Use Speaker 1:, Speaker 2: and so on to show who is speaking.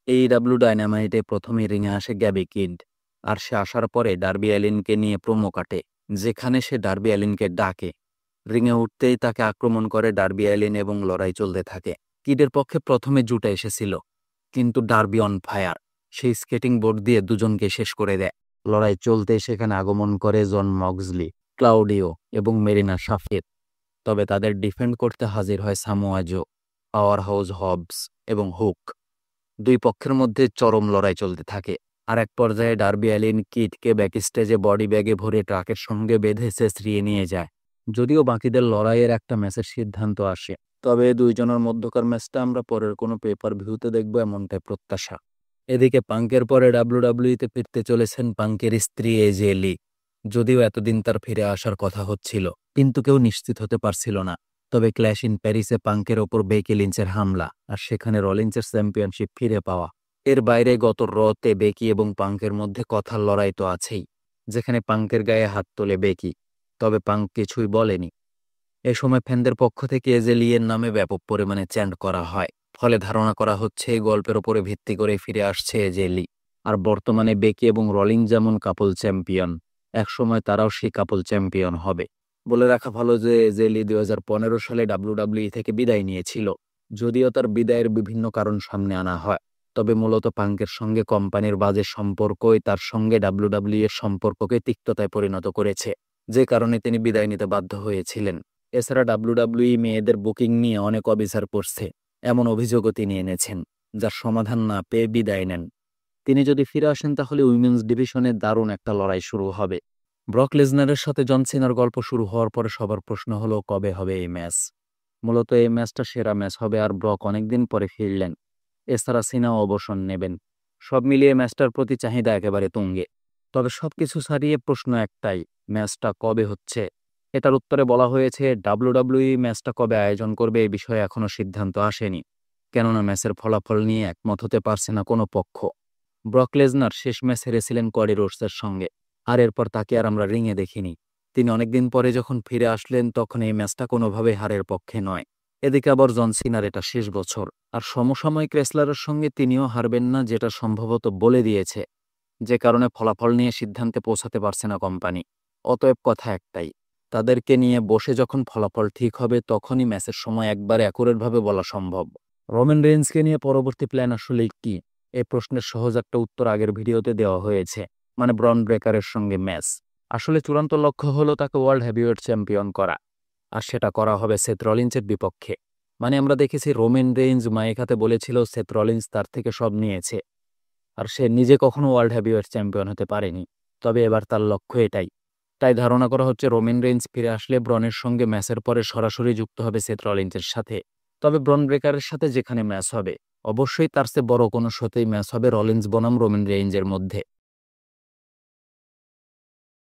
Speaker 1: AEW ডায়নামাইটে প্রথমে রিংয়ে আসে Gabby kid, আর সে আসার পরে ডার্বি অ্যালিনকে নিয়ে প্রোমো কাটে, যেখানে সে ডার্বি অ্যালিনকে ডাকে। রিংয়ে উঠতেই তাকে আক্রমণ করে ডার্বি অ্যালিন এবং লড়াই চলতে থাকে। কিডের পক্ষে প্রথমে জুটা এসেছিল, কিন্তু ডার্বি অন ফায়ার, সেই স্কেটিং বোর্ড দিয়ে দুজনকে শেষ করে দেয়। লড়াই চলতে সেখানে আগমন করে জন মক্সলি, ক্লাউডিও এবং মেরিনা শাফির। তবে তাদের ডিফেন্ড করতে হাজির হয় সামোয়া জো, পাওয়ার হাউস হবস এবং হুক। দুই পক্ষের মধ্যে চরম লড়াই চলতে থাকে। আর এক পর্যায়ে ডার্বি অ্যালিন কিডকে ব্যাকস্টেজে বডি ব্যাগে ভরে ট্রাকের সঙ্গে বেঁধে চেঁচড়িয়ে নিয়ে যায়। যদিও বাকিদের লড়াইয়ের একটা ম্যাচের সিদ্ধান্ত আসে, তবে দুইজনের মধ্যকার ম্যাচটা আমরা পরের কোনো পেপার ভিউতে দেখব এমনটাই প্রত্যাশা। এদিকে পাঙ্কের পরে ডাব্লিউডাব্লিউইতে ফিরতে চলেছেন পাঙ্কের স্ত্রী এজে লি। যদিও এতদিন তার ফিরে আসার কথা হচ্ছিল, কিন্তু কেউ নিশ্চিত হতে পারছিল না। তবে ক্ল্যাশ ইন প্যারিসে পাঙ্কের ওপর বেকি লিঞ্চের হামলা, আর সেখানে রলিন্সের চ্যাম্পিয়নশিপ ফিরে পাওয়া। এর বাইরে গত রতে বেকি এবং পাঙ্কের মধ্যে কথার লড়াই তো আছেই, যেখানে পাঙ্কের গায়ে হাত তোলে বেকি, তবে পাঙ্ক কিছুই বলেনি। এ সময় ফ্যানদের পক্ষ থেকে এজেলিয়ের নামে ব্যাপক পরিমাণে চ্যান্ট করা হয়, ফলে ধারণা করা হচ্ছে এই গল্পের ওপরে ভিত্তি করে ফিরে আসছে এজেলি। আর বর্তমানে বেকি এবং রলিন্স যেমন কাপল চ্যাম্পিয়ন, একসময় তারাও সেই কাপল চ্যাম্পিয়ন হবে। বলে রাখা ভালো যে এজেলি 2015 সালে ডাব্লিউডাব্লিউই থেকে বিদায় নিয়েছিল। যদিও তার বিদায়ের বিভিন্ন কারণ সামনে আনা হয়, তবে মূলত পাঙ্কের সঙ্গে কোম্পানির বাজে সম্পর্কই তার সঙ্গে ডাব্লিউডাব্লিউ এর সম্পর্ককে তিক্ততায় পরিণত করেছে, যে কারণে তিনি বিদায় নিতে বাধ্য হয়েছিলেন। এছাড়া ডাব্লিউডাব্লিউই মেয়েদের বুকিং নিয়ে অনেক অবিচার করছে, এমন অভিযোগও তিনি এনেছেন, যার সমাধান না পেয়ে বিদায় নেন। তিনি যদি ফিরে আসেন তাহলে উইমেন্স ডিভিশনে দারুণ একটা লড়াই শুরু হবে। ব্রক লেসনারের সাথে জন সিনার গল্প শুরু হওয়ার পরে সবার প্রশ্ন হলো কবে হবে এই ম্যাচ। মূলত এই ম্যাচটা সেরা ম্যাচ হবে, আর ব্রক অনেকদিন পরে ফিরলেন। এছাড়া সিনাও অবসর নেবেন। সব মিলিয়ে ম্যাচটার প্রতি চাহিদা একেবারে তুঙ্গে। তবে সবকিছু ছাড়িয়ে প্রশ্ন একটাই, ম্যাচটা কবে হচ্ছে? এটার উত্তরে বলা হয়েছে ডাব্লিউডাব্লিউই ম্যাচটা কবে আয়োজন করবে এই বিষয়ে এখনও সিদ্ধান্ত আসেনি, কেননা ম্যাচের ফলাফল নিয়ে একমত হতে পারছে না কোনো পক্ষ। ব্রক লেসনার শেষ ম্যাচ হেরেছিলেন কডি রোডসের সঙ্গে, আর এরপর তাকে আর আমরা রিংয়ে দেখিনি। তিনি অনেকদিন পরে যখন ফিরে আসলেন তখন এই ম্যাচটা কোনোভাবে হারের পক্ষে নয়। এদিকে আবার জন সিনার এটা শেষ বছর, আর সমসাময়িক রেসলারের সঙ্গে তিনিও হারবেন না, যেটা সম্ভবত বলে দিয়েছে, যে কারণে ফলাফল নিয়ে সিদ্ধান্তে পৌঁছাতে পারছে না কোম্পানি। অতএব কথা একটাই, তাদেরকে নিয়ে বসে যখন ফলাফল ঠিক হবে তখনই ম্যাচের সময় একবারে অ্যাকুরেটভাবে বলা সম্ভব। রোমান রেইন্সকে নিয়ে পরবর্তী প্ল্যান আসলে কি? এই প্রশ্নের সহজ একটা উত্তর আগের ভিডিওতে দেওয়া হয়েছে, মানে ব্রন ব্রেকারের সঙ্গে ম্যাচ। আসলে চূড়ান্ত লক্ষ্য হলো তাকে ওয়ার্ল্ড হেভিওয়েট চ্যাম্পিয়ন করা, আর সেটা করা হবে সেথ রলিন্সের বিপক্ষে। মানে আমরা দেখেছি রোমান রেইন্স মাইক হাতে বলেছিল সেথ রলিন্স তার থেকে সব নিয়েছে, আর সে নিজে কখনো ওয়ার্ল্ড হেভিওয়েট চ্যাম্পিয়ন হতে পারেনি। তবে এবার তার লক্ষ্য এটাই। তাই ধারণা করা হচ্ছে রোমান রেইন্স ফিরে আসলে ব্রনের সঙ্গে ম্যাচের পরে সরাসরি যুক্ত হবে সেথ রলিন্সের সাথে। তবে ব্রন ব্রেকারের সাথে যেখানে ম্যাচ হবে, অবশ্যই তার চেয়ে বড় কোনো শোতেই ম্যাচ হবে রলিন্স বনাম রোমান রেইন্সের মধ্যে।